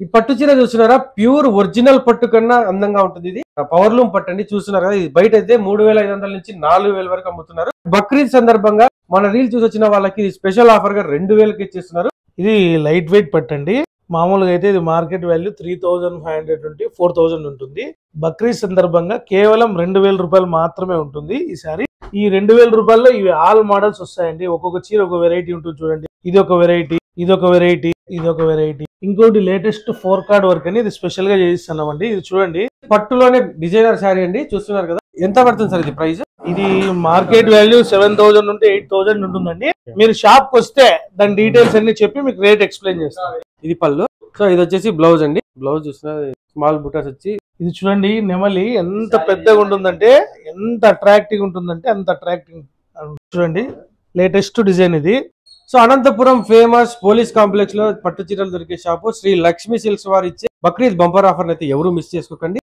ఈ పట్టు చీర చూస్తున్నారా, ప్యూర్ ఒరిజినల్ పట్టు కన్నా అందంగా ఉంటుంది. ఇది పవర్లూమ్ పట్టు అండి. చూస్తున్నారు కదా, ఇది బయట అయితే 3500 నుంచి 4000 వరకు అమ్ముతున్నారు. బక్రీద్ సందర్భంగా మన రీల్ చూసి వచ్చిన వాళ్ళకి స్పెషల్ ఆఫర్ గా 2000కి ఇచ్చేస్తున్నారు. ఇది లైట్ వెయిట్ పట్టు అండి. మామూలుగా అయితే ఇది మార్కెట్ వాల్యూ 3500 నుండి 4000 ఉంటుంది. బక్రీద్ సందర్భంగా కేవలం 2000 రూపాయలు మాత్రమే ఉంటుంది ఈసారి. ఈ 2000 రూపాయల్లో ఇవి ఆల్ మోడల్స్ వస్తాయండి. ఒక్కొక్క చీర ఒక వెరైటీ ఉంటుంది చూడండి. ఇది ఒక వెరైటీ, ఇది ఒక వెరైటీ, ఇది ఒక వెరైటీ. ఇంకోటి లేటెస్ట్ 4 కార్డ్ వర్క్ అని ఇది స్పెషల్ గా చేయిస్తున్నామండి. ఇది చూడండి, పట్టులోనే డిజైనర్ శారీ అండి. చూస్తున్నారు కదా, ఎంత పడుతుంది సార్ ఇది ప్రైస్? ఇది మార్కెట్ వాల్యూ 7000 నుండి 8000 ఉంటుందండి. మీరు షాప్ కి వస్తే దాని డీటెయిల్స్ అన్ని చెప్పి మీకు రేట్ ఎక్స్ప్లెయిన్ చేస్తాను. ఇది పళ్ళు. సో ఇది వచ్చేసి బ్లౌజ్ అండి. బ్లౌజ్ చూస్తున్నారు, స్మాల్ బుటాస్ వచ్చి. ఇది చూడండి, నెమలి ఎంత పెద్దగా ఉంటుందంటే, ఎంత అట్రాక్టివ్ ఉంటుందంటే అంత అట్రాక్టివ్. చూడండి, లేటెస్ట్ డిజైన్ ఇది. So Anantapuram famous police complex లో పట్టు చీరలు దొరికే షాపు శ్రీ లక్ష్మీ సిల్క్స్ వారు ఇచ్చే బక్రీద్ బంపర్ ఆఫర్ అయితే ఎవరు మిస్ చేసుకోకండి.